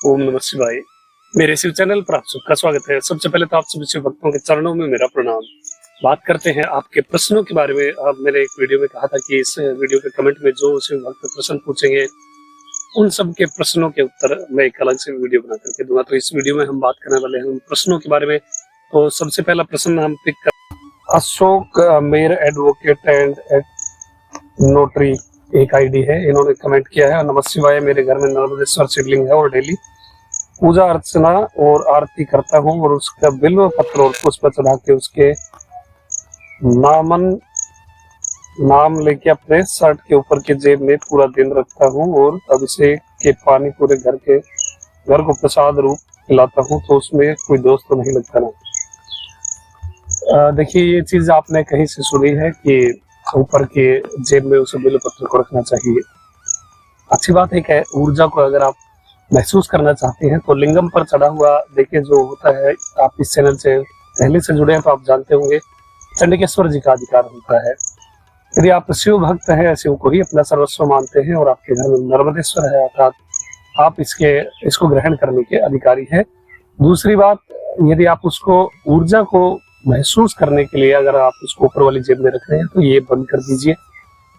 ओम नमः शिवाय। मेरे शिव चैनल पर आप सबका स्वागत है। सबसे पहले तो आप सभी शिव भक्तों के चरणों में मेरा प्रणाम। बात करते हैं आपके प्रश्नों के बारे में। अब मैंने एक वीडियो में कहा था कि इस वीडियो के कमेंट में जो शिव भक्त प्रश्न पूछेंगे उन सब के प्रश्नों के उत्तर मैं एक अलग से वीडियो बना करके दूंगा। तो इस वीडियो में हम बात करने वाले हैं उन प्रश्नों के बारे में। तो सबसे पहला प्रश्न हम पिक कर Ashok mayor advocate and notary एक आईडी है, इन्होंने कमेंट किया है। नमः शिवाय। मेरे घर में नर्मदेश्वर शिवलिंग है और डेली पूजा अर्चना और आरती करता हूँ और उसका बिल्व पत्र और पुष्प चढ़ा के उसके नाम लेके अपने शर्ट के ऊपर के जेब में पूरा दिन रखता हूँ और अभिषेक के पानी पूरे घर को प्रसाद रूप पिलाता हूँ। तो उसमें कोई दोष तो नहीं लगता ना? देखिए, ये चीज आपने कहीं से सुनी है कि ऊपर के जेब में उस बिल्व पत्र को रखना चाहिए। अच्छी बात है। ऊर्जा को अगर आप महसूस करना चाहते हैं तो लिंगम पर चढ़ा हुआ देखिए जो होता है, आप इस चैनल से पहले से जुड़े हैं तो आप जानते होंगे, चंडिकेश्वर जी का अधिकार होता है। यदि आप शिव भक्त हैं, शिव को ही अपना सर्वस्व मानते हैं और आपके घर में नर्मदेश्वर है, अर्थात आप इसको ग्रहण करने के अधिकारी हैं। दूसरी बात, यदि आप उसको ऊर्जा को महसूस करने के लिए अगर आप उसको ऊपर वाली जेब में रख रहे हैं तो ये बंद कर दीजिए,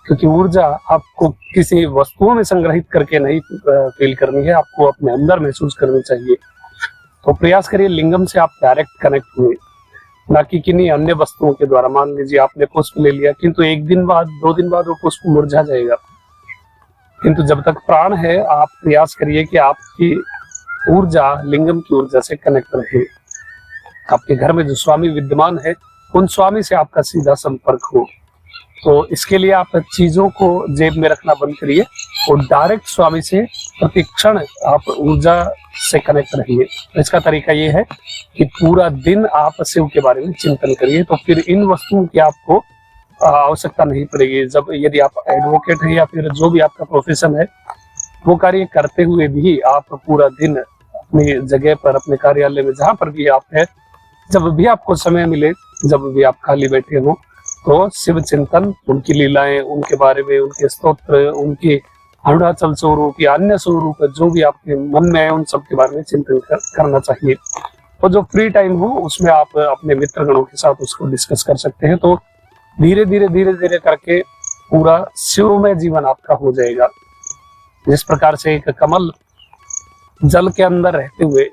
क्योंकि ऊर्जा आपको किसी वस्तुओं में संग्रहित करके नहीं फील करनी है, आपको अपने अंदर महसूस करनी चाहिए। तो प्रयास करिए लिंगम से आप डायरेक्ट कनेक्ट हुए, ना कि किन्हीं अन्य वस्तुओं के द्वारा। मान लीजिए आपने पुष्प ले लिया, किंतु एक दिन बाद 2 दिन बाद वो पुष्प मुरझा जाएगा, किंतु जब तक प्राण है आप प्रयास करिए कि आपकी ऊर्जा लिंगम की ऊर्जा से कनेक्ट रहे। आपके घर में जो स्वामी विद्यमान है उन स्वामी से आपका सीधा संपर्क हो। तो इसके लिए आप चीजों को जेब में रखना बंद करिए और डायरेक्ट स्वामी से प्रतिक्षण आप ऊर्जा से कनेक्ट रहिए। इसका तरीका ये है कि पूरा दिन आप शिव के बारे में चिंतन करिए, तो फिर इन वस्तुओं की आपको आवश्यकता नहीं पड़ेगी। जब यदि आप एडवोकेट है या फिर जो भी आपका प्रोफेशन है, वो कार्य करते हुए भी आप पूरा दिन अपनी जगह पर, अपने कार्यालय में, जहां पर भी आप है, जब भी आपको समय मिले, जब भी आप खाली बैठे हो, तो शिव चिंतन, उनकी लीलाएं, उनके बारे में, उनके स्तोत्र, उनके अरुणाचल स्वरूप या अन्य स्वरूप जो भी आपके मन में है उन सब के बारे में चिंतन करना चाहिए। और जो फ्री टाइम हो उसमें आप अपने मित्रगणों के साथ उसको डिस्कस कर सकते हैं। तो धीरे धीरे करके पूरा शिवमय जीवन आपका हो जाएगा। जिस प्रकार से एक कमल जल के अंदर रहते हुए,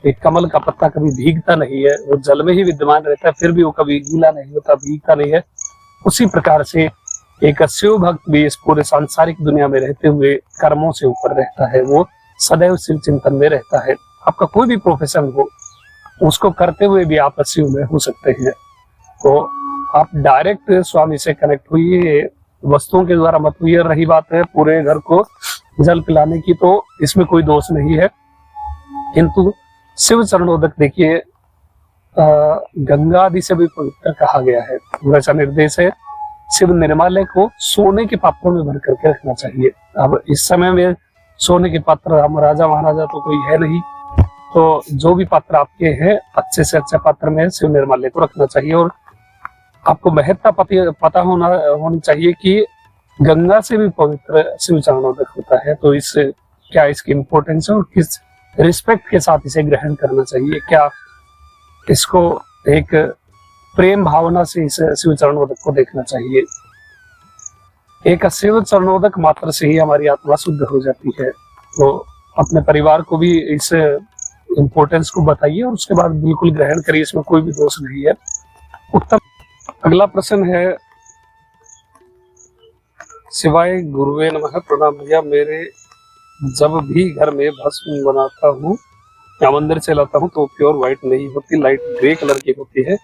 एक कमल का पत्ता कभी भीगता नहीं है, वो जल में ही विद्यमान रहता है, फिर भी वो कभी गीला नहीं होता, भीगता नहीं है। उसी प्रकार से एक शिव भक्त भी इस पूरे सांसारिक दुनिया में रहते हुए कर्मों से ऊपर रहता है, वो सदैव शिव चिंतन में रहता है। आपका कोई भी प्रोफेशन हो, उसको करते हुए भी आप शिव में हो सकते हैं। तो आप डायरेक्ट स्वामी से कनेक्ट हुई, वस्तुओं के द्वारा मत हुई। रही बात है पूरे घर को जल पिलाने की, तो इसमें कोई दोष नहीं है, किंतु शिव चरणोदक देखिए गंगा आदि से भी पवित्र कहा गया है। वैसा निर्देश है, शिव निर्माल्य को सोने के पात्रों में भर करके रखना चाहिए। अब इस समय में सोने के पात्र, हम राजा महाराजा तो कोई है नहीं, तो जो भी पात्र आपके हैं अच्छे से अच्छे पात्र में शिव निर्माल्य को रखना चाहिए। और आपको महत्ता पता होनी चाहिए कि गंगा से भी पवित्र शिव चरणोदक होता है। तो क्या इसकी इंपॉर्टेंस है और किस रिस्पेक्ट के साथ इसे ग्रहण करना चाहिए, क्या इसको एक प्रेम भावना से इस शिव चरणोदक को देखना चाहिए। एक शिव चरणोदक मात्र से ही हमारी आत्मा शुद्ध हो जाती है। तो अपने परिवार को भी इस इंपॉर्टेंस को बताइए और उसके बाद बिल्कुल ग्रहण करिए, इसमें कोई भी दोष नहीं है। उत्तम। अगला प्रश्न है, शिवाय गुरुवे नमः। प्रणाम भैया, मेरे जब भी घर में भस्म बनाता हूँ या मंदिर से लाता हूँ तो प्योर व्हाइट नहीं होती, लाइट ग्रे कलर की होती है।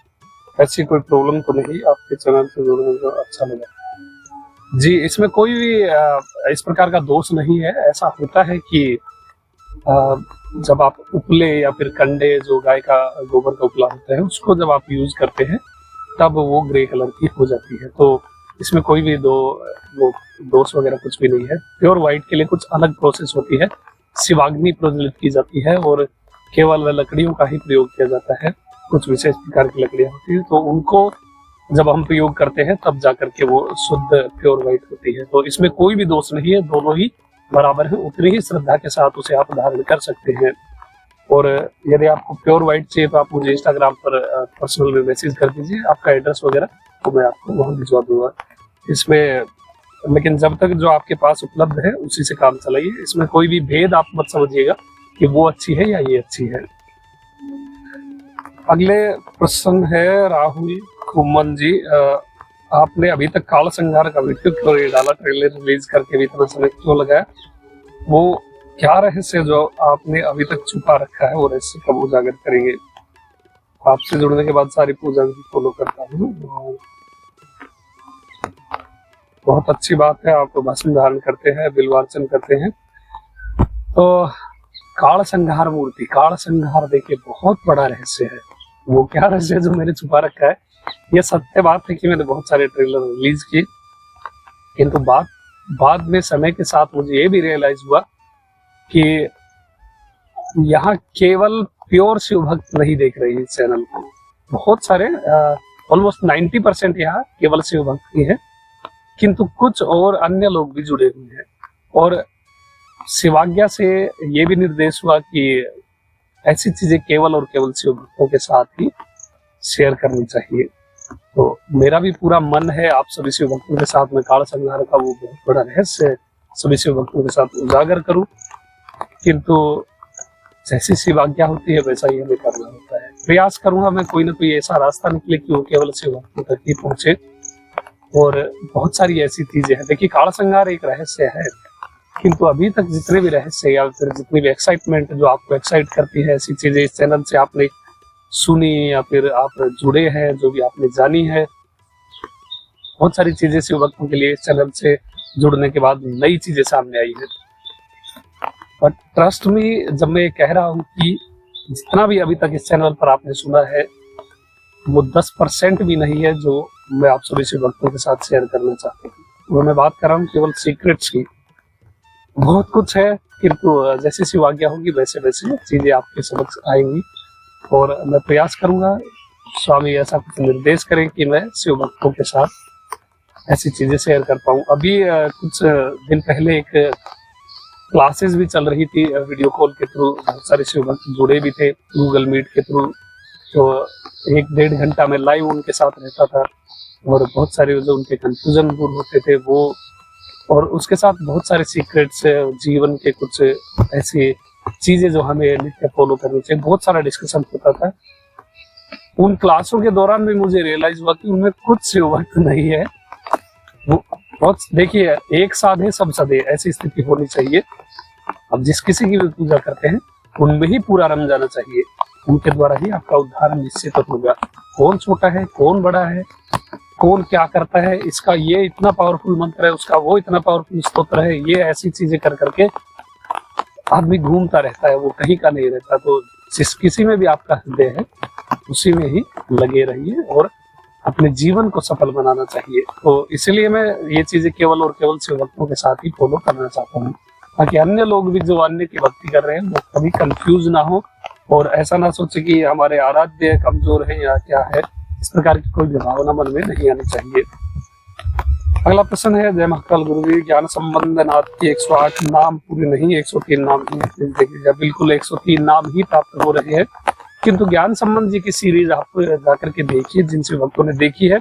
ऐसी कोई प्रॉब्लम तो नहीं? आपके चैनल से जुड़ने को अच्छा लगा जी। इसमें कोई भी इस प्रकार का दोष नहीं है। ऐसा होता है कि जब आप उपले या फिर कंडे, जो गाय का गोबर का उपला होता है, उसको जब आप यूज करते हैं तब वो ग्रे कलर की हो जाती है। तो इसमें कोई भी दोष वगैरह कुछ भी नहीं है। प्योर व्हाइट के लिए कुछ अलग प्रोसेस होती है, शिवाग्नि प्रज्वलित की जाती है और केवल लकड़ियों का ही प्रयोग किया जाता है। कुछ विशेष प्रकार की लकड़ियां होती है, तो उनको जब हम प्रयोग करते हैं तब जाकर के वो शुद्ध प्योर व्हाइट होती है। तो इसमें कोई भी दोष नहीं है, दोनों ही बराबर है, उतनी ही श्रद्धा के साथ उसे आप धारण कर सकते हैं। और यदि आपको प्योर व्हाइट चाहिए तो आप मुझे इंस्टाग्राम पर पर्सनल में मैसेज कर दीजिए, आपका एड्रेस वगैरह तो मैं आपको वहाँ भिजवा दूंगा इसमें। लेकिन जब तक जो आपके पास उपलब्ध है उसी से काम चलाइए, इसमें कोई भी भेद आप मत समझिएगा कि वो अच्छी है या ये अच्छी है। अगले प्रश्न है राहुल कुमन जी, आपने अभी तक काल संहार का वीडियो क्यों नहीं डाला, ट्रेलर रिलीज करके भी इतना समय क्यों लगाया, वो क्या रहस्य जो आपने अभी तक छुपा रखा है, वो रहस्य कब उजागर करेंगे। आपसे जुड़ने के बाद सारी पूजा भी फॉलो करता हूँ, बहुत अच्छी बात है। आप तो भस्म धारण करते हैं, बिल्वार्चन करते हैं। तो काल संहार मूर्ति, काल संहार देखिए बहुत बड़ा रहस्य है। वो क्या रहस्य जो मैंने छुपा रखा है, ये सत्य बात है कि मैंने बहुत सारे ट्रेलर रिलीज किए, किंतु बाद में समय के साथ मुझे ये भी रियलाइज हुआ कि यहाँ केवल प्योर शिव भक्त नहीं देख रहे हैं इस चैनल को, बहुत सारे ऑलमोस्ट 90% यहाँ केवल शिव भक्त ही है, किंतु कुछ और अन्य लोग भी जुड़े हुए हैं। और शिवाज्ञा से ये भी निर्देश हुआ कि ऐसी चीजें केवल और केवल शिव भक्तों के साथ ही शेयर करनी चाहिए। तो मेरा भी पूरा मन है आप सभी शिव भक्तों के साथ में काल संहार का वो बहुत बड़ा रहस्य सभी शिव भक्तों के साथ उजागर करूं, किंतु जैसी शिवाज्ञा होती है वैसा ही हमें करना होता है। प्रयास करूंगा मैं कोई ना कोई ऐसा रास्ता निकले कि वो केवल शिव भक्तों तक ही पहुंचे। और बहुत सारी ऐसी चीजें हैं, देखिए काल संहार एक रहस्य है, किंतु अभी तक जितने भी रहस्य या फिर जितनी भी एक्साइटमेंट जो आपको एक्साइट करती है, ऐसी चीजें इस चैनल से आपने सुनी या फिर आप जुड़े हैं, जो भी आपने जानी है, बहुत सारी चीजें शिव भक्तों के लिए इस चैनल से जुड़ने के बाद नई चीजें सामने आई है। बट ट्रस्ट में जब मैं कह रहा हूँ कि जितना भी अभी तक इस चैनल पर आपने सुना है वो 10% भी नहीं है जो मैं आप सभी शिव भक्तों के साथ शेयर करना चाहता हूँ। वो मैं बात कर रहा हूँ केवल सीक्रेट्स की। बहुत कुछ है, किंतु जैसी शिवाज्ञा होगी वैसे वैसे चीजें आपके समक्ष आएंगी और मैं प्रयास करूंगा स्वामी ऐसा कुछ निर्देश करें कि मैं शिव भक्तों के साथ ऐसी चीजें शेयर कर पाऊँ। अभी कुछ दिन पहले एक क्लासेस भी चल रही थी वीडियो कॉल के थ्रू, बहुत सारे शिव भक्त जुड़े भी थे गूगल मीट के थ्रू, तो 1-1.5 घंटा में लाइव उनके साथ रहता था और बहुत सारे जो उनके कंफ्यूजन दूर होते थे वो, और उसके साथ बहुत सारे सीक्रेट्स जीवन के कुछ ऐसी चीजें जो हमें नित्य फॉलो करनी चाहिए, बहुत सारा डिस्कशन होता था। उन क्लासों के दौरान भी मुझे रियलाइज हुआ कि उनमें कुछ शिव भक्त नहीं है। वो बहुत देखिए एक साधे सब सधे ऐसी स्थिति होनी चाहिए। अब जिस किसी की भी पूजा करते हैं उनमें ही पूरा रम जाना चाहिए, उनके द्वारा ही आपका उद्धार निश्चित होगा। कौन छोटा है, कौन बड़ा है, कौन क्या करता है, इसका ये इतना पावरफुल मंत्र है, उसका वो इतना पावरफुल स्तोत्र है, ये ऐसी चीजें कर करके आदमी घूमता रहता है, वो कहीं का नहीं रहता। तो जिस किसी में भी आपका हृदय है उसी में ही लगे रहिए और अपने जीवन को सफल बनाना चाहिए। तो इसलिए मैं ये चीजें केवल और केवल शिव भक्तों के साथ ही फॉलो करना चाहता हूँ, ताकि अन्य लोग भी जो अन्य की भक्ति कर रहे हैं वो कभी कंफ्यूज ना हो और ऐसा ना सोचे कि हमारे आराध्य कमजोर है या क्या है, इस प्रकार की कोई भावना मन में नहीं आनी चाहिए। अगला प्रश्न है, जय महाकाल गुरुजी, ज्ञान संबंध नाथ के 108 नाम पूरे नहीं 103 नाम ही देखिएगा, बिल्कुल 103 नाम ही प्राप्त हो रहे हैं, किंतु ज्ञान संबंध जी की सीरीज आप जाकर के देखिए जिनसे भक्तों ने देखी है।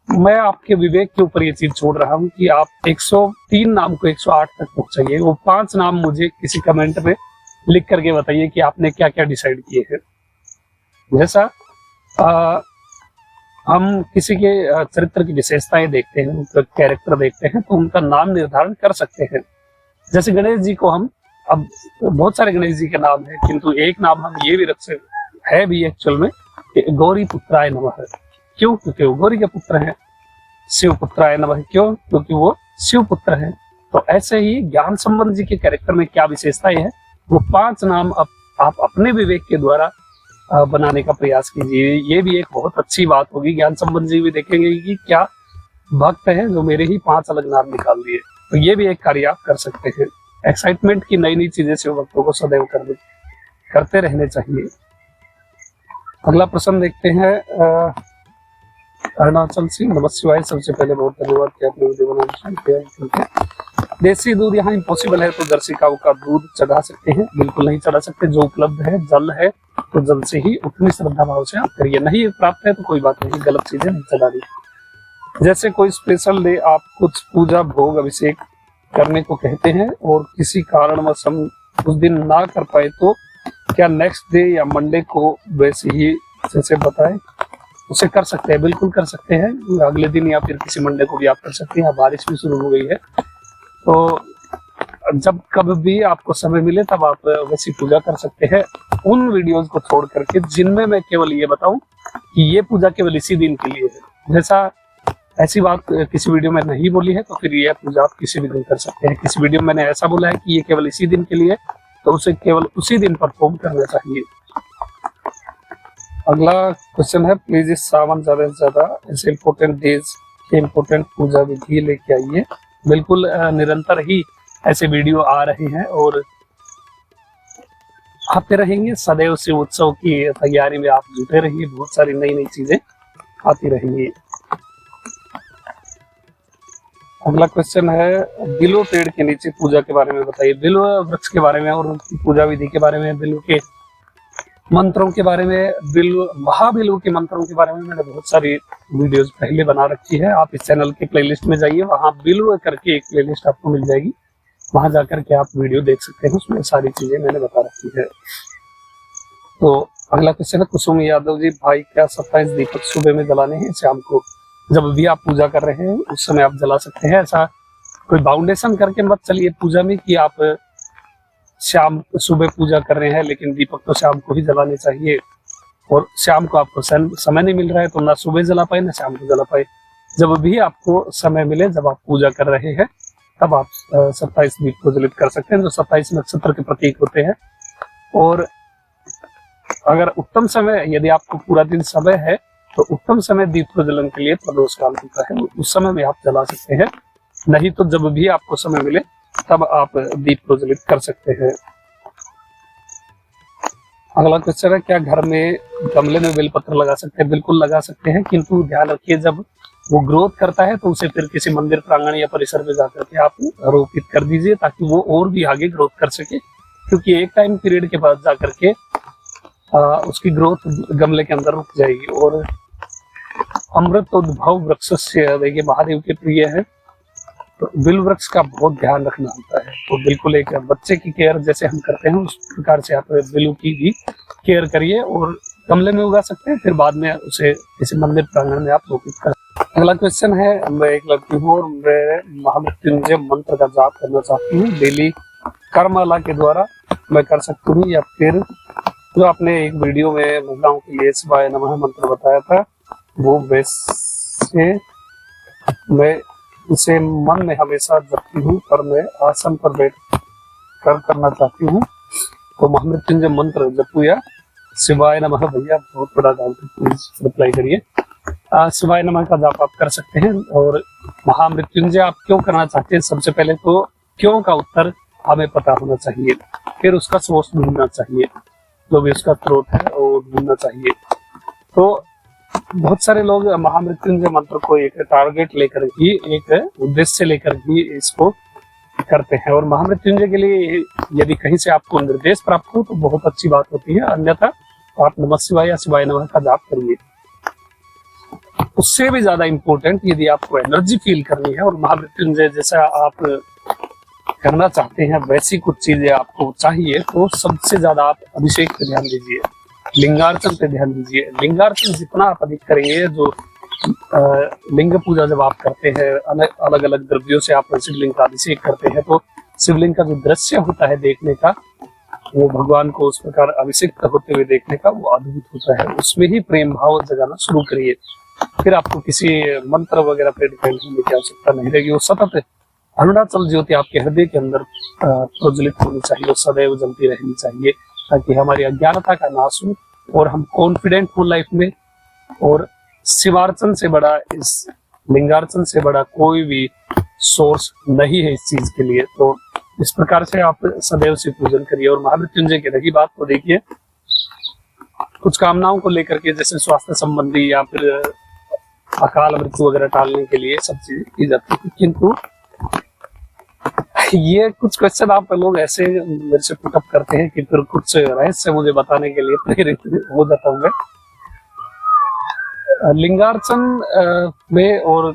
मैं आपके विवेक के ऊपर ये चीज छोड़ रहा हूँ कि आप 103 नाम को 108 तक पहुंचाइए। वो 5 नाम मुझे किसी कमेंट में लिख करके बताइए कि आपने क्या क्या डिसाइड किए हैं। जैसा हम किसी के चरित्र की विशेषताएं देखते हैं, उनका कैरेक्टर देखते हैं, तो उनका नाम निर्धारण कर सकते हैं। जैसे गणेश जी को हम, अब बहुत सारे गणेश जी के नाम है, किंतु एक नाम हम ये भी रख सकते है भी एक्चुअल में, गौरी पुत्राय नमः। क्यों? क्योंकि वो गौरी के पुत्र हैं। शिव पुत्राय नमः क्यों? क्योंकि वो शिव पुत्र हैं। तो ऐसे ही ज्ञान संबंध जी के कैरेक्टर में क्या विशेषताएं हैं, वो 5 नाम आप अपने विवेक के द्वारा बनाने का प्रयास कीजिए। ये भी एक बहुत अच्छी बात होगी। ज्ञान संबंध जी भी देखेंगे कि क्या भक्त है जो मेरे ही 5 अलग नाम निकाल दिए, तो ये भी एक कार्य आप कर सकते हैं। एक्साइटमेंट की नई नई चीजें शिव भक्तों को सदैव करते रहने चाहिए। अगला प्रश्न देखते हैं, अरुणाचल सिंह, नमः शिवाय। सबसे पहले बहुत धन्यवाद कि आपने वीडियो बनाना शुरू किया। देसी दूध यहाँ इम्पॉसिबल है, तो जर्सी काऊ का दूध चढ़ा सकते हैं? बिल्कुल नहीं चढ़ा सकते। जो उपलब्ध है जल है, तो जल से ही उतनी श्रद्धा भाव से आप करिए। नहीं प्राप्त है तो कोई बात नहीं, गलत चीजें नहीं चढ़ा दी। जैसे कोई स्पेशल डे आप कुछ पूजा भोग अभिषेक करने को कहते हैं और किसी कारणवश हम उस दिन ना कर पाए, तो क्या नेक्स्ट डे या मंडे को वैसे ही जैसे बताए उसे कर सकते हैं? बिल्कुल कर सकते हैं, अगले दिन या फिर किसी मंडे को भी आप कर सकते हैं। बारिश भी शुरू हो गई है, तो जब कब भी आपको समय मिले तब आप वैसी पूजा कर सकते हैं, उन वीडियोस को छोड़ करके जिनमें मैं केवल ये बताऊं कि ये पूजा केवल इसी दिन के लिए है। जैसा ऐसी बात किसी वीडियो में नहीं बोली है, तो फिर ये पूजा आप किसी भी दिन कर सकते हैं। किसी वीडियो में मैंने ऐसा बोला है कि ये केवल इसी दिन के लिए, तो उसे केवल उसी दिन परफॉर्म करना चाहिए। अगला क्वेश्चन है, प्लीज इस सावन ज्यादा से ज्यादा ऐसे इम्पोर्टेंट डेज के इम्पोर्टेंट पूजा विधि लेके आइए। बिल्कुल निरंतर ही ऐसे वीडियो आ रहे हैं और आते रहेंगे। सदैव शिव उत्सव की तैयारी में आप जुटे रहिए, बहुत सारी नई नई चीजें आती रहेंगी। अगला क्वेश्चन है, बिल्व पेड़ के नीचे पूजा के बारे में बताइए। बिल्व वृक्ष के बारे में और उनकी पूजा विधि के बारे में, बिल्व के मंत्रों के बारे में, बिल्व महाबिल्व के मंत्रों के बारे में मैंने बहुत सारी वीडियोस पहले बना रखी है। आप इस चैनल के प्लेलिस्ट में जाइए, वहां बिल्व करके एक प्लेलिस्ट आपको मिल जाएगी, वहां जाकर के आप वीडियो देख सकते हैं, उसमें सारी चीजें मैंने बता रखी है। तो अगला क्वेश्चन है, कुसुम यादव जी, भाई क्या 27 दीपक सुबह में जलाने हैं शाम को? जब भी आप पूजा कर रहे हैं उस समय आप जला सकते हैं। ऐसा कोई बाउंडेशन करके मत चलिए पूजा में कि आप शाम सुबह पूजा कर रहे हैं लेकिन दीपक तो शाम को ही जलाने चाहिए, और शाम को आपको समय नहीं मिल रहा है तो ना सुबह जला पाए ना शाम को जला पाए। जब भी आपको समय मिले, जब आप पूजा कर रहे हैं, तब आप 27 दीप प्रज्वलित कर सकते हैं, जो 27 नक्षत्र के प्रतीक होते हैं। और अगर उत्तम समय, यदि आपको पूरा दिन समय है, तो उत्तम समय दीप प्रज्वलन के लिए प्रदोष काल होता है, उस समय में आप जला सकते हैं। नहीं तो जब भी आपको समय मिले तब आप दीप प्रज्वलित कर सकते हैं। अगला क्वेश्चन है, क्या घर में गमले में बेलपत्र लगा सकते हैं? बिल्कुल लगा सकते हैं, किंतु ध्यान रखिए जब वो ग्रोथ करता है तो उसे फिर किसी मंदिर प्रांगण या परिसर में जाकर के आप रोपित कर दीजिए, ताकि वो और भी आगे ग्रोथ कर सके। क्योंकि एक टाइम पीरियड के बाद जाकर के उसकी ग्रोथ गमले के अंदर रुक जाएगी। और अमृत उद्भव वृक्ष से, देखिए महादेव के प्रिय है, तो बिल्व वृक्ष का बहुत ध्यान रखना होता है। तो बिल्कुल एक बच्चे की केयर जैसे हम करते हैं उस प्रकार से आप बिल्व की भी केयर करिए, और गमले में उगा सकते हैं, फिर बाद में उसे किसी मंदिर प्रांगण में आप रोपित कर। अगला क्वेश्चन है, मैं एक लड़की हूँ और मैं महामृत्युंजय मंत्र का जाप करना चाहती हूँ, डेली कर्ममाला के द्वारा मैं कर सकती हूँ, या फिर जो आपने एक वीडियो में महिलाओं के लिए शिवाय नमः मंत्र बताया था, वो वैसे मैं उसे मन में हमेशा जपती हूँ, पर मैं आसन पर बैठ कर करना चाहती हूँ, तो महामृत्युंजय मंत्र जपू या शिवाय नमः? भैया बहुत बड़ा डाउट है, प्लीज रिप्लाई करिए। शिवाय नमः का जाप आप कर सकते हैं। और महामृत्युंजय आप क्यों करना चाहते हैं? सबसे पहले तो क्यों का उत्तर हमें पता होना चाहिए, फिर उसका सोर्स ढूंढना चाहिए, जो भी उसका स्रोत है वो ढूंढना चाहिए। तो बहुत सारे लोग महामृत्युंजय मंत्र को एक टारगेट लेकर ही, एक उद्देश्य लेकर ही इसको करते हैं। और महामृत्युंजय के लिए यदि कहीं से आपको निर्देश प्राप्त हो तो बहुत अच्छी बात होती है, अन्यथा आप नमः शिवाय या शिवाय नमः का जाप करिए। उससे भी ज्यादा इंपॉर्टेंट, यदि आपको एनर्जी फील करनी है और महामृत्युंजय जैसा आप करना चाहते हैं वैसी कुछ चीजें आपको चाहिए, तो सबसे ज्यादा आप अभिषेक पे ध्यान दीजिए, लिंगार्चन पे ध्यान दीजिए। लिंगार्चन जितना आप अधिक करेंगे, जो लिंग पूजा जब आप करते हैं, अलग अलग द्रव्यों से आप शिवलिंग का अभिषेक करते हैं, तो शिवलिंग का जो दृश्य होता है देखने का, वो भगवान को उस प्रकार अभिषेक होते हुए देखने का वो अद्भुत होता है। उसमें ही प्रेम भाव जगाना शुरू करिए, फिर आपको किसी मंत्र वगैरह पे डिपेंड होने की आवश्यकता नहीं रहेगी। वो सतत अरुणाचल ज्योति आपके हृदय के अंदर प्रज्वलित होनी चाहिए, सदैव जलती रहनी चाहिए, ताकि हमारी अज्ञानता का नाश हो और हम कॉन्फिडेंट हो लाइफ में। और शिवार्चन से बड़ा, इस लिंगार्चन से बड़ा कोई भी सोर्स नहीं है इस चीज के लिए। तो इस प्रकार से आप सदैव से पूजन करिए। और महामृत्युंजय की रही बात को देखिए, कुछ कामनाओं को लेकर के, जैसे स्वास्थ्य संबंधी या फिर अकाल मृत्यु वगैरह टालने के लिए सब चीजें की जाती है, किंतु ये कुछ क्वेश्चन आप लोग ऐसे मेरे से पुटअप करते हैं कि फिर कुछ रहस्य मुझे बताने के लिए प्रेरित हो जाता हूँ मैं। लिंगार्चन में और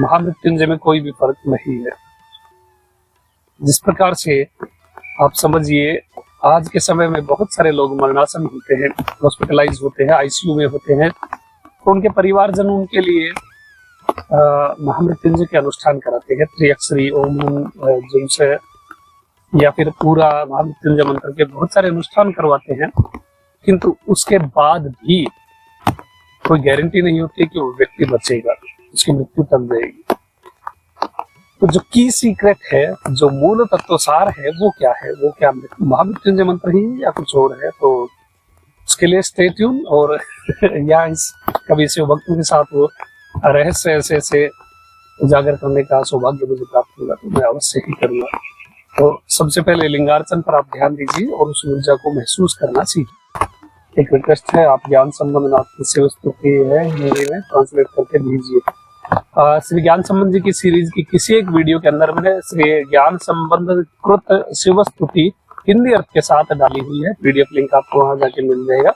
महामृत्युंजय में कोई भी फर्क नहीं है। जिस प्रकार से आप समझिए आज के समय में बहुत सारे लोग मरणासन होते हैं, हॉस्पिटलाइज होते हैं, आईसीयू में होते हैं, तो उनके परिवारजन उनके लिए महामृत्युंजय के अनुष्ठान कराते हैं, त्रिअक्षरी ओम जिनसे या फिर पूरा महामृत्युंजय मंत्र के बहुत सारे अनुष्ठान करवाते हैं, किंतु उसके बाद भी कोई गारंटी नहीं होती कि वो व्यक्ति बचेगा, उसकी मृत्यु टल जाएगी। तो जो की सीक्रेट है, जो मूल तत्वसार है, वो क्या है? वो क्या महामृत्युंजय मंत्र ही या कुछ और है? तो उसके लिए स्टे ट्यून और या इस कभी शिव भक्तों के साथ वो रहस्य ऐसे उजागर करने का सौभाग्य मुझे प्राप्त होगा तो मैं अवश्य ही करूंगा। तो सबसे पहले लिंगार्चन पर आप ध्यान दीजिए और उस ऊर्जा को महसूस करना सीखिए। एक रिक्वेस्ट है, आप ज्ञान संबंध नाथ की शिव स्तुति है हिंदी में ट्रांसलेट करके दीजिए। श्री ज्ञान संबंध जी की सीरीज की किसी एक वीडियो के अंदर मैंने श्री ज्ञान संबंध कृत शिव स्तुति हिंदी अर्थ के साथ डाली हुई है, पीडीएफ लिंक आपको वहां जाके मिल जाएगा।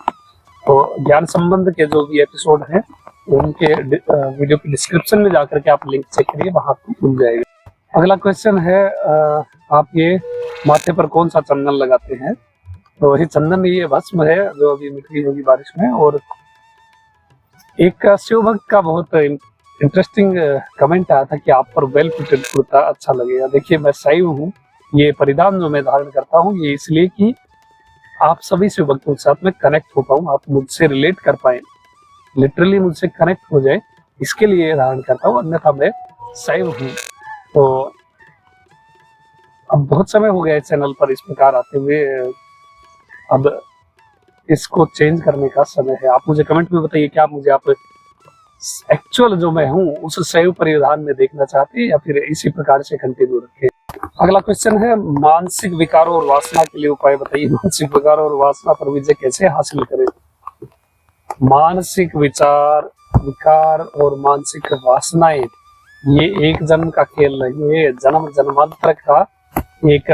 तो ज्ञान संबंध के जो भी एपिसोड है उनके वीडियो की डिस्क्रिप्शन में जाकर के आप लिंक चेक करिए, वहां आपको मिल जाएगा। अगला क्वेश्चन है, आप ये माथे पर कौन सा चंदन लगाते हैं? तो वही चंदन, ये भस्म है जो अभी मिट गई होगी बारिश में। और एक शिव भक्त का बहुत इंटरेस्टिंग कमेंट आया था कि आप पर वेल फिटेड कुर्ता अच्छा लगेगा। देखिए मैं शैव हूँ, ये परिधान जो मैं धारण करता हूँ ये इसलिए कि आप सभी शिव भक्तों के साथ में कनेक्ट हो पाऊँ, आप मुझसे रिलेट कर पाए, लिटरली मुझसे कनेक्ट हो जाए, इसके लिए धारण करता हूँ, अन्यथा मैं शैव हूँ। तो अब बहुत समय हो गया है चैनल पर इस प्रकार आते हुए, अब इसको चेंज करने का समय है। आप मुझे कमेंट में बताइए क्या मुझे आप एक्चुअल जो मैं हूँ उस शैव परिधान में देखना चाहते हैं या फिर इसी प्रकार से कंटिन्यू रखें। अगला क्वेश्चन है, मानसिक विकारों और वासना के लिए उपाय बताइए। मानसिक विकारों और वासना पर विजय कैसे हासिल करें? मानसिक विकार और मानसिक वासनाएं ये एक जन्म का खेल नहीं है, जन्म जन्मांतर का एक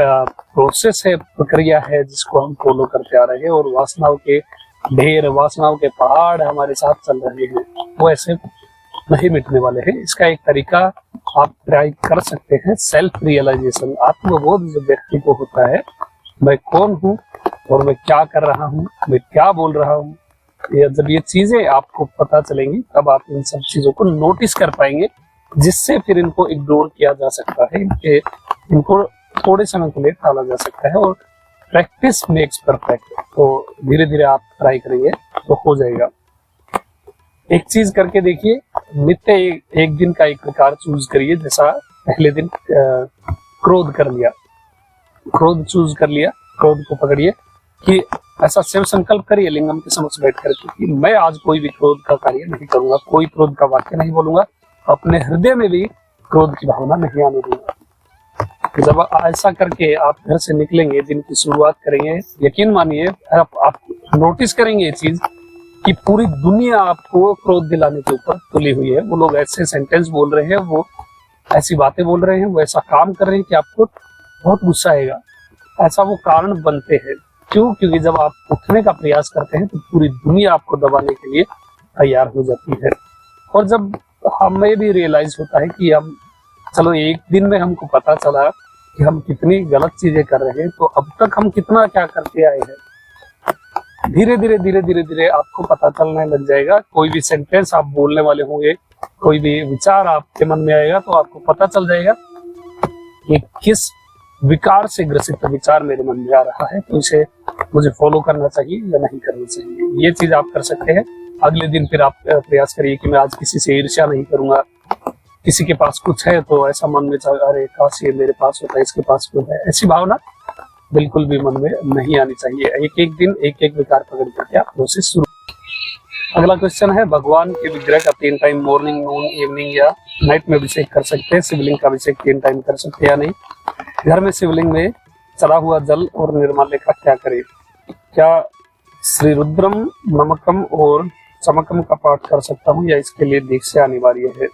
प्रोसेस है, प्रक्रिया है जिसको हम फॉलो करते आ रहे हैं। और वासनाओं के ढेर, वासनाओं के पहाड़ हमारे साथ चल रहे हैं, वो ऐसे नहीं मिटने वाले हैं। इसका एक तरीका आप ट्राई कर सकते हैं, सेल्फ रियलाइजेशन, आत्मबोध जो व्यक्ति को होता है, मैं कौन हूँ और मैं क्या कर रहा हूँ, मैं क्या बोल रहा हूँ। जब ये चीजें आपको पता चलेंगी तब आप इन सब चीजों को नोटिस कर पाएंगे, जिससे फिर इनको इग्नोर किया जा सकता है, इनको थोड़े समय के लिए टाला जा सकता है। और प्रैक्टिस मेक्स परफेक्ट, तो धीरे धीरे आप ट्राई करेंगे तो हो जाएगा। एक चीज करके देखिए, नित्य एक दिन का एक प्रकार चूज करिए। जैसा पहले दिन क्रोध कर लिया, क्रोध चूज कर लिया, क्रोध को पकड़िए कि ऐसा शिव संकल्प करिए लिंगम के समक्ष बैठ करके कि मैं आज कोई भी क्रोध का कार्य नहीं करूंगा, कोई क्रोध का वाक्य नहीं बोलूंगा, अपने हृदय में भी क्रोध की भावना नहीं आने दूंगा। जब ऐसा करके आप घर से निकलेंगे, दिन की शुरुआत करेंगे, यकीन मानिए आप नोटिस करेंगे ये चीज कि पूरी दुनिया आपको क्रोध दिलाने के ऊपर तुली हुई है। वो लोग ऐसे सेंटेंस बोल रहे हैं, वो ऐसी बातें बोल रहे हैं, वो ऐसा काम कर रहे हैं कि आपको बहुत गुस्सा आएगा। ऐसा वो कारण बनते हैं। क्यों? क्योंकि जब आप उठने का प्रयास करते हैं तो पूरी दुनिया आपको दबाने के लिए तैयार हो जाती है। और जब हमें भी रियलाइज होता है कि हम चलो एक दिन में हमको पता चला कि हम कितनी गलत चीजें कर रहे हैं, तो अब तक हम कितना क्या करते आए हैं। धीरे धीरे आपको पता चलने लग जाएगा। कोई भी सेंटेंस आप बोलने वाले होंगे, कोई भी विचार आपके मन में आएगा तो आपको पता चल जाएगा कि किस विकार से ग्रसित विचार मेरे मन में आ रहा है, तो इसे मुझे फॉलो करना चाहिए या नहीं करना चाहिए। ये चीज आप कर सकते हैं। अगले दिन फिर आप प्रयास करिए कि मैं आज किसी से ईर्ष्या नहीं करूंगा। किसी के पास कुछ है तो ऐसा मन में चल, अरे काश ये मेरे पास होता है, इसके पास क्यों है, ऐसी भावना बिल्कुल भी मन में नहीं आनी चाहिए। एक एक दिन एक एक विकार पकड़ करके आप प्रोसेस शुरू। अगला क्वेश्चन है, भगवान के विग्रह का 3 टाइम मॉर्निंग, नून, इवनिंग या नाइट में अभिषेक कर सकते हैं? शिवलिंग का अभिषेक 3 टाइम कर सकते हैं या नहीं? घर में शिवलिंग में चढ़ा हुआ जल और निर्माल्य का क्या करें? क्या श्री रुद्रम, नमकम और चमकम का पाठ कर सकता हूँ या इसके लिए दीक्षा अनिवार्य है?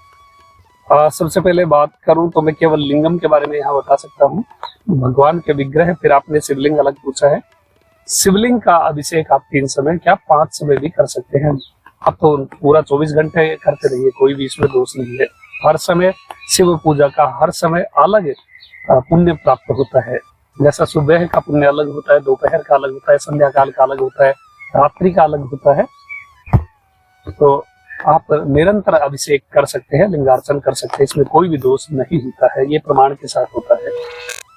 सबसे पहले बात करूं तो मैं केवल लिंगम के बारे में यहाँ बता सकता हूँ। भगवान के विग्रह, फिर आपने शिवलिंग अलग पूछा है। शिवलिंग का अभिषेक आप 3 समय क्या 5 समय भी कर सकते हैं। आप तो पूरा 24 घंटे करते रहिए, कोई भी इसमें दोष नहीं है। हर समय शिव पूजा का हर समय अलग पुण्य प्राप्त होता है। जैसा सुबह का पुण्य अलग होता है, दोपहर का अलग होता है, संध्या काल का अलग होता है, रात्रि का अलग होता है। तो आप निरंतर अभिषेक कर सकते हैं, लिंगार्चन कर सकते हैं, इसमें कोई भी दोष नहीं होता है, ये प्रमाण के साथ होता है।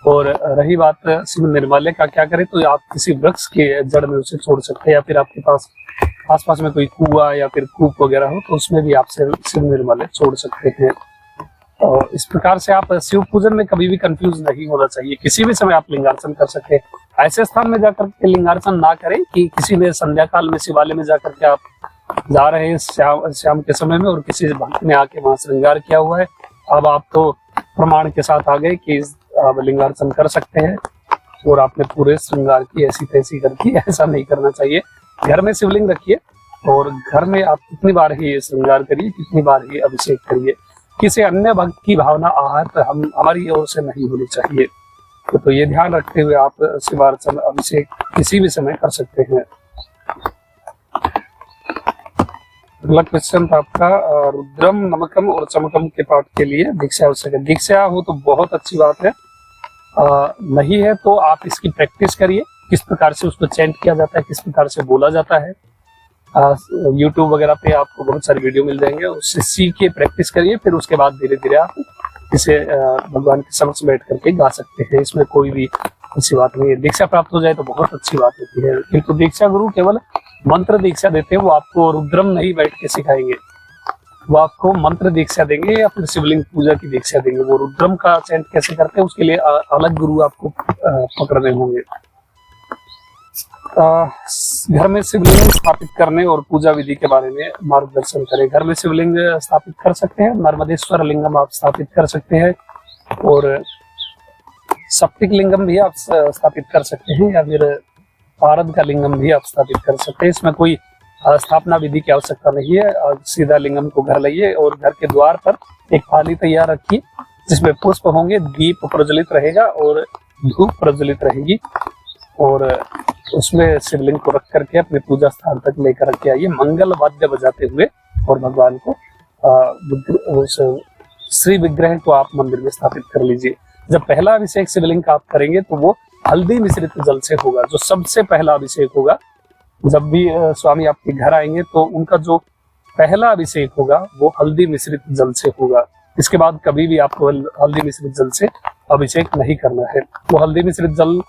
और रही बात शिव निर्माल्य का, क्या करें तो आप किसी वृक्ष के जड़ में उसे छोड़ सकते हैं, या फिर आपके पास आसपास में कोई कुआं या फिर कूप वगैरह हो तो उसमें भी आप शिव निर्माल्य छोड़ सकते हैं। और इस प्रकार से आप शिव पूजन में कभी भी कंफ्यूज नहीं होना चाहिए, किसी भी समय आप लिंगार्चन कर सकते हैं। ऐसे स्थान में जाकर के लिंगार्चन ना करें कि किसी ने संध्या काल में शिवालय में जाकर के आप जा रहे हैं शाम के समय में और किसी भक्त ने आके वहां श्रृंगार किया हुआ है, अब आप तो प्रमाण के साथ आ गए कि आप लिंगार्चन कर सकते हैं और आपने पूरे श्रृंगार की ऐसी तैसी कर दी। ऐसा नहीं करना चाहिए। घर में शिवलिंग रखिए और घर में आप कितनी बार ही श्रृंगार करिए, कितनी बार ही अभिषेक करिए। किसी अन्य भक्त की भावना आहत हमारी ओर से नहीं होनी चाहिए। तो ये ध्यान रखते हुए आप शिवार्चन अभिषेक किसी भी समय कर सकते हैं। अगला क्वेश्चन था आपका, रुद्रम नमकम और चमकम के पाठ के लिए दीक्षा आवश्यक है। दीक्षा हो तो बहुत अच्छी बात है, नहीं है तो आप इसकी प्रैक्टिस करिए, किस प्रकार से उसको चैंट किया जाता है, किस प्रकार से बोला जाता है। YouTube वगैरह पे आपको बहुत सारे वीडियो मिल जाएंगे, उससे सीख के प्रैक्टिस करिए, फिर उसके बाद धीरे धीरे आप इसे भगवान के समक्ष बैठ करके गा सकते हैं। इसमें कोई भी अच्छी बात नहीं है। दीक्षा प्राप्त हो जाए तो बहुत अच्छी बात होती है, किंतु दीक्षा गुरु केवल मंत्र दीक्षा देते हैं, वो आपको रुद्रम नहीं बैठ के सिखाएंगे, वो आपको मंत्र दीक्षा देंगे या फिर शिवलिंग पूजा की दीक्षा देंगे। वो रुद्रम का चैंट कैसे करते हैं उसके लिए अलग गुरु आपको पकड़ने होंगे। घर में शिवलिंग स्थापित करने और पूजा विधि के बारे में मार्गदर्शन करें। घर में शिवलिंग स्थापित कर सकते हैं, नर्मदेश्वर लिंगम आप स्थापित कर सकते हैं और सप्तिक लिंगम भी आप स्थापित कर सकते हैं, या फिर पारद का लिंगम भी आप स्थापित कर सकते हैं। इसमें कोई स्थापना विधि की आवश्यकता नहीं है। सीधा लिंगम को घर लाइए और घर के द्वार पर एक थाली तैयार रखिए जिसमें पुष्प होंगे, दीप प्रज्वलित रहेगा और धूप प्रज्वलित रहेगी, और उसमें शिवलिंग को रख करके अपने पूजा स्थान तक लेकर के आइए मंगल वाद्य बजाते हुए, और भगवान को श्री विग्रह को आप मंदिर में स्थापित कर लीजिए। जब पहला अभिषेक शिवलिंग का आप करेंगे तो वो हल्दी मिश्रित जल से होगा, जो सबसे पहला अभिषेक होगा। जब भी स्वामी आपके घर आएंगे तो उनका जो पहला अभिषेक होगा वो हल्दी मिश्रित जल से होगा। इसके बाद कभी भी आपको हल्दी मिश्रित जल से अभिषेक नहीं करना है। वो हल्दी मिश्रित जल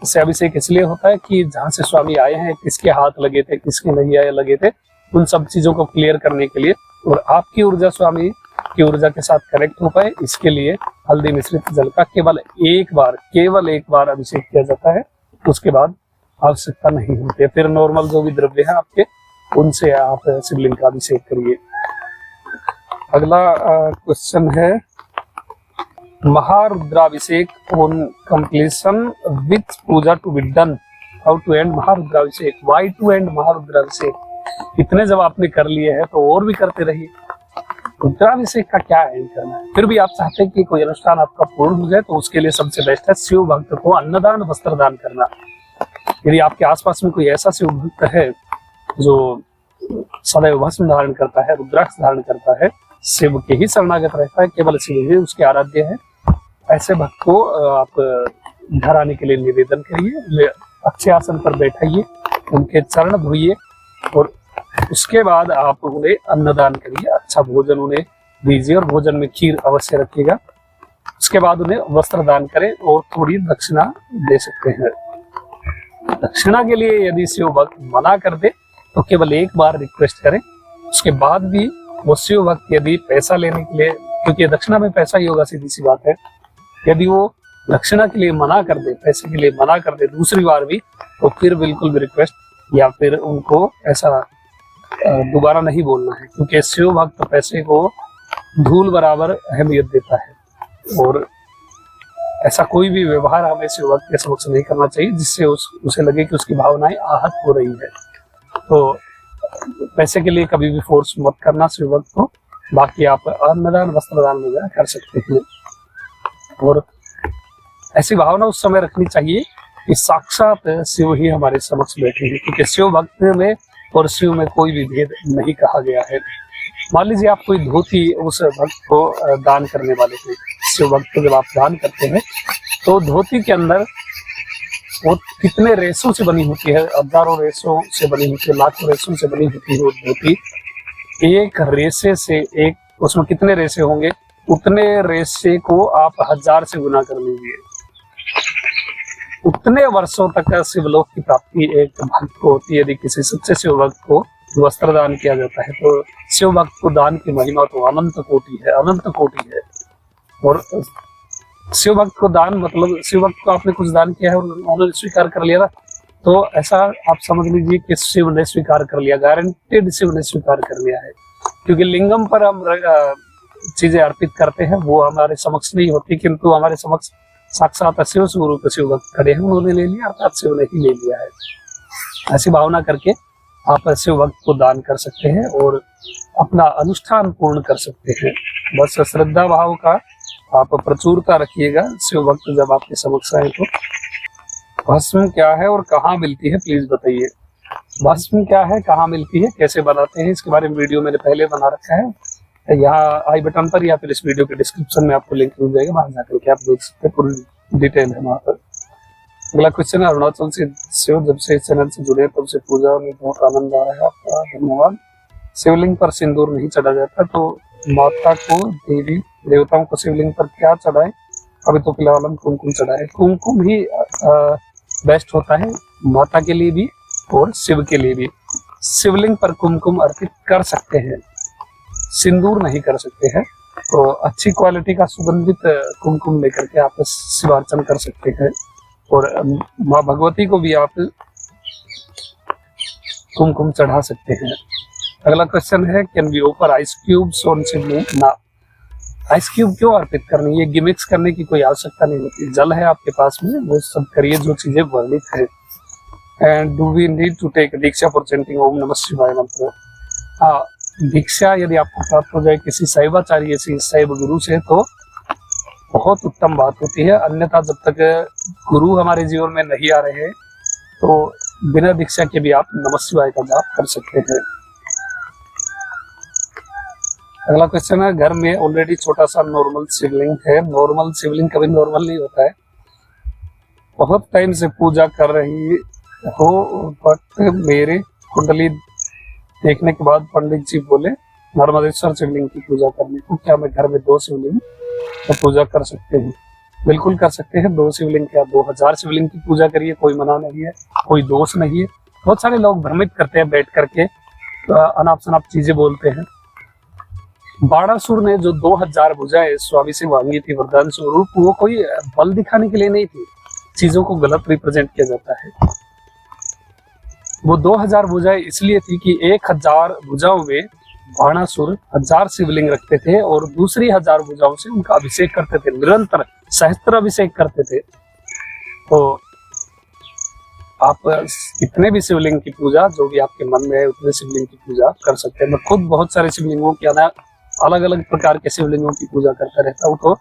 से अभिषेक इसलिए होता है कि जहाँ से स्वामी आए हैं, किसके हाथ लगे थे, किसके नहीं आए लगे थे, उन सब चीजों को क्लियर करने के लिए और आपकी ऊर्जा स्वामी की ऊर्जा के साथ कनेक्ट हो पाए, इसके लिए हल्दी मिश्रित जल का केवल एक बार अभिषेक किया जाता है। उसके बाद आवश्यकता नहीं होती है। फिर नॉर्मल जो भी द्रव्य है आपके, उनसे आप शिवलिंग का अभिषेक करिए। अगला क्वेश्चन है, Maharudrabhishek on completion with puja to be done, how to end Maharudrabhishek, why to end Maharudrabhishek. इतने जब आपने कर लिए हैं तो और भी करते रहिए। रुद्राभिषेक का क्या एंड करना है। फिर भी आप चाहते हैं कि कोई अनुष्ठान आपका पूर्ण हो जाए तो उसके लिए सबसे बेस्ट है शिव भक्त को अन्नदान वस्त्र दान करना। यदि आपके आसपास में कोई ऐसा शिव भक्त है जो सदैव भस्म धारण करता है, रुद्राक्ष धारण करता है, शिव के ही शरणागत रहता है, केवल शिव ही उसके आराध्य है, ऐसे भक्त को आप घर आने के लिए निवेदन करिए, अच्छे आसन पर बैठाइए, उनके चरण धोइए और उसके बाद आप उन्हें अन्नदान करिए, अच्छा भोजन उन्हें दीजिए और भोजन में खीर अवश्य रखिएगा। उसके बाद उन्हें वस्त्र दान करें और थोड़ी दक्षिणा दे सकते हैं। दक्षिणा के लिए यदि शिव भक्त मना कर दे तो केवल एक बार रिक्वेस्ट करें, उसके बाद भी वो शिव भक्त यदि पैसा लेने के लिए, क्योंकि दक्षिणा में पैसा ही होगा, सीधी सी बात है, यदि वो दक्षिणा के लिए मना कर दे, पैसे के लिए मना कर दे दूसरी बार भी, तो फिर बिल्कुल भी रिक्वेस्ट या फिर उनको ऐसा दोबारा नहीं बोलना है, क्योंकि शिव भक्त पैसे को धूल बराबर अहमियत देता है और ऐसा कोई भी व्यवहार हमें शिव भक्त के समक्ष नहीं करना चाहिए जिससे उसे लगे कि उसकी भावनाएं आहत हो रही है। तो पैसे के लिए कभी भी फोर्स मत करना शिव भक्त को, बाकी आप अन्नदान वस्त्रदान वगैरह कर सकते हैं। और ऐसी भावना उस समय रखनी चाहिए कि साक्षात शिव ही हमारे समक्ष बैठे हैं, क्योंकि शिव भक्त में और शिव में कोई भी भेद नहीं कहा गया है। मान लीजिए आप कोई धोती उस भक्त को दान करने वाले थे, शिव भक्त को जब आप दान करते हैं तो धोती के अंदर वो कितने रेशों से बनी होती है, हजारों रेशों से बनी होती है, लाखों रेशों से बनी होती है वो धोती। एक रेशे से एक उसमें कितने रेशे होंगे, उतने रेशे को आप 1000 से गुना कर लीजिए। उतने वर्षों तक शिवलोक की प्राप्ति एक भक्त को होती है। यदि किसी सच्चे शिव भक्त को वस्त्र दान किया जाता है तो शिव भक्त को दान की महिमा तो अनंत कोटि है, अनंत कोटि है। और शिव भक्त को दान मतलब शिव भक्त को आपने कुछ दान किया है और उन्होंने स्वीकार कर लिया ना, तो ऐसा आप समझ लीजिए कि शिव ने स्वीकार कर लिया, गारंटेड शिव ने स्वीकार कर लिया है। क्योंकि लिंगम पर हम चीजें अर्पित करते हैं, वो हमारे समक्ष नहीं होती, किंतु हमारे समक्ष साक्षात शिव स्वरूप शिव भक्त खड़े हैं, उन्होंने ले लिया, अर्थात शिव ने ही ले लिया है। ऐसी भावना करके आप शिव भक्त को दान कर सकते हैं और अपना अनुष्ठान पूर्ण कर सकते हैं। बस श्रद्धा भाव का आप प्रचुरता रखिएगा। शिव भक्त जब आपके समक्ष आए तो भस्म क्या है और कहाँ मिलती है, प्लीज बताइए। भस्म क्या है, कहाँ मिलती है, कैसे बनाते हैं, इसके बारे में वीडियो मैंने पहले बना रखा है। यहाँ आई बटन पर या फिर इस वीडियो के डिस्क्रिप्शन में आपको लिंक मिल जाएगा, वहां जाकर के आप देख सकते हैं, पूरी डिटेल है वहाँ पर। अगला क्वेश्चन है, अरुणाचल से शिव जब से इस चैनल से जुड़े तब से पूजा में बहुत आनंद आ रहा है, आपका धन्यवाद। शिवलिंग पर सिंदूर नहीं चढ़ा जाता तो माता को, देवी देवताओं को शिवलिंग पर क्या चढ़ाए? अभी तो फिलहाल हम कुमकुम चढ़ाए। कुमकुम ही बेस्ट होता है माता के लिए भी और शिव के लिए भी। शिवलिंग पर कुमकुम अर्पित कर सकते हैं, सिंदूर नहीं कर सकते हैं। तो अच्छी क्वालिटी का सुगंधित कुमकुम लेकर के आप शिवार्चन कर सकते हैं। और माँ भगवती को भी आप कुमकुम चढ़ा सकते हैं। अगला क्वेश्चन है, can we offer ice cubes on Shivling? ना, आइस क्यूब क्यों अर्पित करनी, ये गिमिक्स करने की कोई आवश्यकता नहीं होती। जल है आपके पास में, वो सब करिए जो चीजें वर्णित है। And do we need to take diksha for chanting Om Namah Shivaya मंत्र? हाँ, दीक्षा यदि आपको प्राप्त हो जाए किसी शैवाचार्य से, शैव गुरु से, तो बहुत उत्तम बात होती है। अन्यथा जब तक गुरु हमारे जीवन में नहीं आ रहे हैं तो बिना दीक्षा के भी आप नमः शिवाय का जाप कर सकते हैं। अगला क्वेश्चन है, घर में ऑलरेडी छोटा सा नॉर्मल शिवलिंग है, नॉर्मल शिवलिंग कभी नॉर्मल नहीं होता है। बहुत टाइम से पूजा कर रही हो बट मेरे कुंडली देखने के बाद पंडित जी बोले नर्मदेश्वर शिवलिंग की पूजा करने को, क्या मैं घर में 2 शिवलिंग की पूजा कर सकते हैं? बिल्कुल कर सकते हैं। 2 शिवलिंग क्या 2000 शिवलिंग की पूजा करिए, कोई मना नहीं है, कोई दोष नहीं है। बहुत सारे लोग भ्रमित करते हैं बैठ करके, अनाप शनाप चीजें बोलते हैं। बाणासुर ने जो 2000 भुजाएं स्वामी से मांगी थी वरदान स्वरूप, वो कोई बल दिखाने के लिए नहीं थी, चीजों को गलत रिप्रेजेंट किया जाता है। वो 2000 भुजाएं इसलिए थी कि 1000 भुजाओं में बाणासुर 1000 शिवलिंग रखते थे और दूसरी 1000 भुजाओं से उनका अभिषेक करते थे, निरंतर सहस्त्र अभिषेक करते थे। तो आप कितने भी शिवलिंग की पूजा, जो भी आपके मन में है उतने शिवलिंग की पूजा कर सकते हैं। मैं खुद बहुत सारे शिवलिंगों की अलग अलग प्रकार के शिवलिंगों की पूजा करता रहता हूँ। तो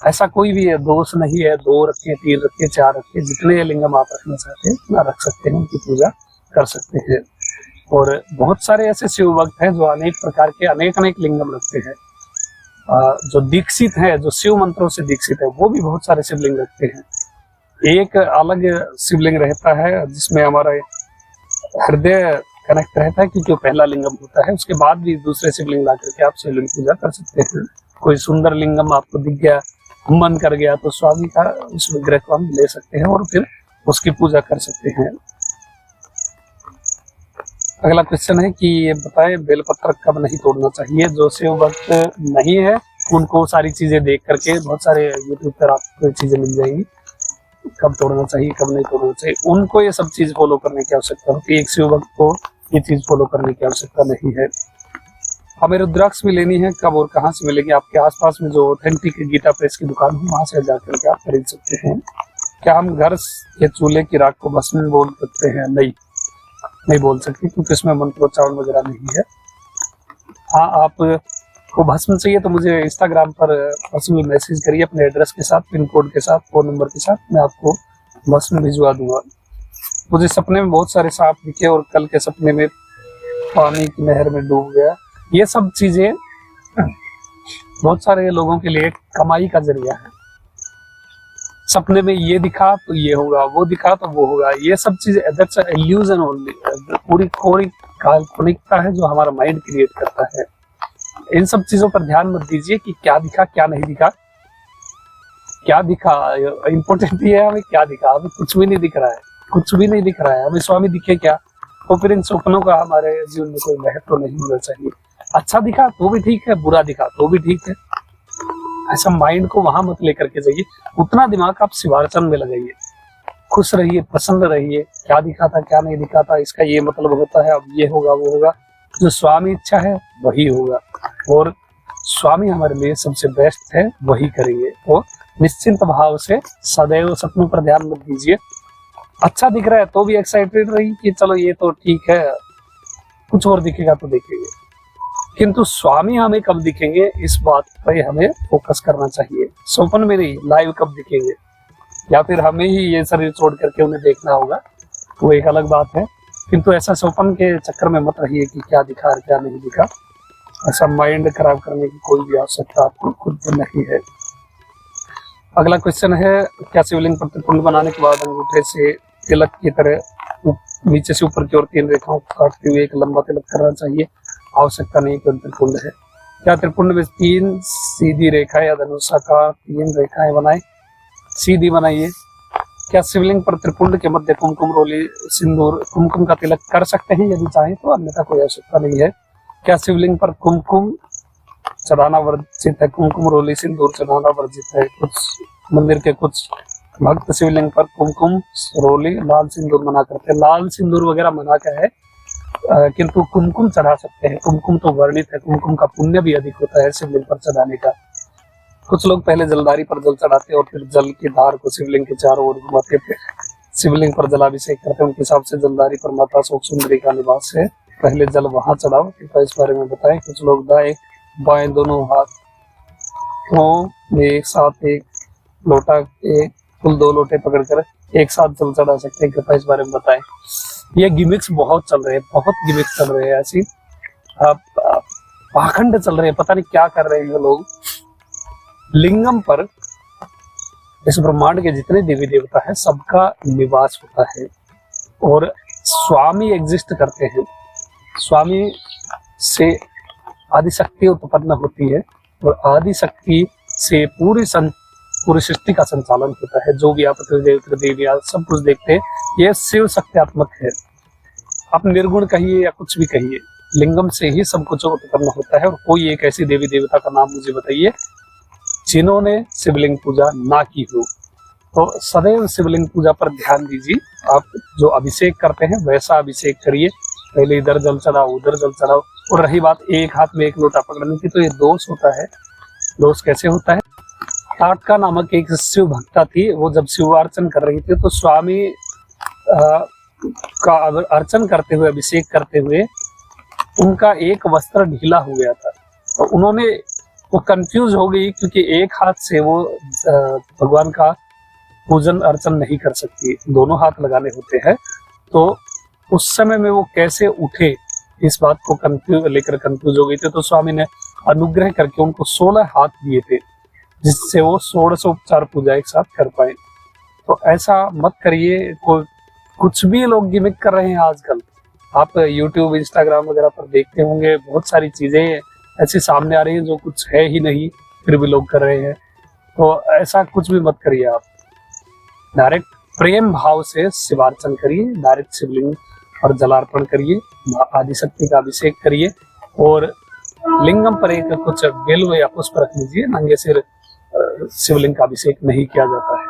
ऐसा कोई भी है दोष नहीं है, 2 रखे, 3 रखे, 4 रखे, जितने लिंगम आप रखना चाहते हैं उतना रख सकते हैं, उनकी पूजा कर सकते हैं। और बहुत सारे ऐसे शिव भक्त हैं जो अनेक प्रकार के अनेक लिंगम रखते हैं। जो दीक्षित हैं, जो शिव मंत्रों से दीक्षित है, वो भी बहुत सारे शिवलिंग रखते हैं। एक अलग शिवलिंग रहता है जिसमें हमारा हृदय कनेक्ट रहता है, क्योंकि वो पहला लिंगम होता है। उसके बाद भी दूसरे शिवलिंग ला करके आप शिवलिंग पूजा कर सकते हैं। कोई सुंदर लिंगम आपको दिख गया, मन कर गया, तो स्वामी का उस विग्रह को हम ले सकते हैं और फिर उसकी पूजा कर सकते हैं। अगला क्वेश्चन है कि ये बताएं बेलपत्र कब नहीं तोड़ना चाहिए? जो शिव भक्त नहीं है उनको सारी चीजें देख करके बहुत सारे यूट्यूब पर आपको चीजें मिल जाएंगी, कब तोड़ना चाहिए कब नहीं तोड़ना चाहिए। उनको ये सब चीज फॉलो करने की आवश्यकता होती है, एक शिव भक्त को ये चीज फॉलो करने की आवश्यकता नहीं है। हमें रुद्राक्ष भी लेनी है, कब और कहाँ से मिलेगी? आपके आसपास में जो ऑथेंटिक गीता प्रेस की दुकान है वहां से जाकर के आप खरीद सकते हैं। क्या हम घर के चूल्हे की राख को भस्म बोल सकते हैं? नहीं बोल सकते, क्योंकि इसमें मंत्रोच्चारण वगैरह नहीं है। हाँ, आप वो भस्म चाहिए तो मुझे इंस्टाग्राम पर पर्सनल मैसेज करिए अपने एड्रेस के साथ, पिन कोड के साथ, फोन नंबर के साथ, मैं आपको भस्म भिजवा दूंगा। मुझे सपने में बहुत सारे सांप दिखे और कल के सपने में पानी की नहर में डूब गया। ये सब चीजें बहुत सारे लोगों के लिए कमाई का जरिया है। सपने में ये दिखा तो ये होगा, वो दिखा तो वो होगा, ये सब चीज दैट्स इल्यूजन ओनली, पूरी कोरी काल्पनिकता है जो हमारा माइंड क्रिएट करता है। इन सब चीजों पर ध्यान मत दीजिए कि क्या दिखा क्या नहीं दिखा। क्या दिखा इम्पोर्टेंट ये है, हमें क्या दिखा, हमें कुछ भी नहीं दिख रहा है, कुछ भी नहीं दिख रहा है, हमें स्वामी दिखे क्या, तो फिर इन सपनों का हमारे जीवन में कोई महत्व तो नहीं होना चाहिए। अच्छा दिखा तो भी ठीक है, बुरा दिखा तो भी ठीक है, ऐसा माइंड को वहां मत लेकर के जाइए। उतना दिमाग आप शिवार्चन में लगाइए, खुश रहिए, प्रसन्न रहिए। क्या दिखा था क्या नहीं दिखा था इसका ये मतलब होता है अब ये होगा वो होगा, जो स्वामी इच्छा है वही होगा और स्वामी हमारे लिए सबसे बेस्ट है, वही करेंगे। तो निश्चिंत भाव से सदैव सपनों पर ध्यान मत दीजिए। अच्छा दिख रहा है तो भी एक्साइटेड रही कि चलो ये तो ठीक है, कुछ और दिखेगा तो देखेंगे, किंतु स्वामी हमें कब दिखेंगे इस बात पर हमें फोकस करना चाहिए। स्वप्न में नहीं, लाइव कब दिखेंगे, या फिर हमें ही ये शरीर छोड़ करके उन्हें देखना होगा, वो एक अलग बात है। किंतु ऐसा स्वप्न के चक्कर में मत रहिए कि क्या दिखा और क्या नहीं दिखा। ऐसा माइंड खराब करने की कोई भी आवश्यकता आपको खुद नहीं है। अगला क्वेश्चन है, क्या शिवलिंग पर त्रिपुंड बनाने के बाद अंगूठे से तिलक की तरह नीचे से ऊपर की ओर 3 रेखाओं को काटते हुए एक लंबा तिलक करना चाहिए? आवश्यकता नहीं कि त्रिपुंड है। क्या त्रिपुंड में 3 सीधी रेखाएं या धनुषाकार 3 रेखाएं बनाए? सीधी बनाइए। क्या शिवलिंग पर त्रिपुंड के मध्य कुमकुम, रोली, सिंदूर, कुमकुम का तिलक कर सकते हैं यदि चाहें तो, अन्यथा कोई आवश्यकता नहीं है। क्या शिवलिंग पर कुमकुम चढ़ाना वर्जित है? कुमकुम, रोली, सिंदूर चढ़ाना वर्जित है। कुछ मंदिर के कुछ भक्त शिवलिंग पर कुमकुम, रोली, लाल सिंदूर मना करते हैं। लाल सिंदूर वगैरह मना का है, किंतु कुमकुम चढ़ा सकते हैं। कुमकुम तो वर्णित है, कुमकुम का पुण्य भी अधिक होता है शिवलिंग पर चढ़ाने का। कुछ लोग पहले जलधारी पर जल चढ़ाते और फिर जल की धार को शिवलिंग के चारों ओर घुमाते थे, शिवलिंग पर जलाभिषेक करते। उनके हिसाब से जलधारी पर माता शोक सुंदरी का निवास है, पहले जल वहां चढ़ाओ। कृपया इस बारे में बताएं। कुछ लोग दाएं बाएं दोनों हाथों में एक साथ एक लोटा के कुल 2 लोटे पकड़कर एक साथ जल चढ़ा सकते हैं? कृपया इस बारे में बताएं। ये गिमिक्स बहुत चल रहे हैं, बहुत गिमिक्स चल रहे हैं, ऐसी पाखंड चल रहे हैं, पता नहीं क्या कर रहे हैं लोग। लिंगम पर इस ब्रह्मांड के जितने देवी देवता है सबका निवास होता है और स्वामी एग्जिस्ट करते हैं। स्वामी से आदि शक्ति उत्पन्न होती है और आदि शक्ति से पूरी सृष्टि का संचालन होता है। जो भी आप देवियां सब कुछ देखते हैं, ये शिव शक्त्यात्मक है। आप निर्गुण कहिए या कुछ भी कहिए, लिंगम से ही सब कुछ उत्पन्न होता है। और कोई एक ऐसी देवी देवता का नाम मुझे बताइए जिन्होंने शिवलिंग पूजा ना की हो। तो सदैव शिवलिंग पूजा पर ध्यान दीजिए। आप जो अभिषेक करते हैं वैसा अभिषेक करिए, पहले इधर जल चढ़ाओ उधर जल चढ़ाओ। और रही बात एक हाथ में एक लोटा पकड़ने की, तो ये दोष होता है। दोष कैसे होता है? ताटका नामक एक शिव भक्ता थी, वो जब शिव अर्चन कर रही थी तो स्वामी का अर्चन करते हुए, अभिषेक करते हुए उनका एक वस्त्र ढीला हो गया था। तो उन्होंने वो कंफ्यूज हो गई, क्योंकि एक हाथ से वो भगवान का पूजन अर्चन नहीं कर सकती, दोनों हाथ लगाने होते हैं। तो उस समय में वो कैसे उठे, इस बात को लेकर कंफ्यूज हो गई थी। तो स्वामी ने अनुग्रह करके उनको 16 हाथ दिए थे, जिससे वो 16 उपचार पूजा एक साथ कर पाए। तो ऐसा मत करिए। कुछ भी लोग गिमिक कर रहे हैं आजकल। आप YouTube, Instagram वगैरह पर देखते होंगे, बहुत सारी चीजें ऐसी सामने आ रही है जो कुछ है ही नहीं, फिर भी लोग कर रहे हैं। तो ऐसा कुछ भी मत करिए। आप डायरेक्ट प्रेम भाव से शिवार्चन करिए, डायरेक्ट शिवलिंग और जलार्पण करिए, आदिशक्ति का अभिषेक करिए और लिंगम पर एक कुछ बिल्व या पुष्प रख लीजिए। नंगे सिर शिवलिंग का अभिषेक नहीं किया जाता है।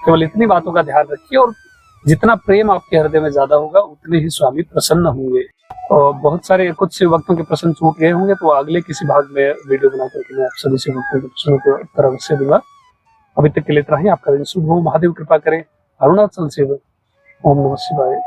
केवल इतनी बातों का ध्यान रखिए और जितना प्रेम आपके हृदय में ज्यादा होगा उतने ही स्वामी प्रसन्न होंगे। और बहुत सारे कुछ वक्तों के प्रश्न छूट गए होंगे, तो अगले किसी भाग में वीडियो बना करके मैं आप सभी से वक्तों के प्रश्नों को उत्तर अवश्य दूंगा। अभी तक के लिए इतना ही। आपका दिन शुभ हो, महादेव कृपा करें। अरुणाचल से ओम नमः शिवाय।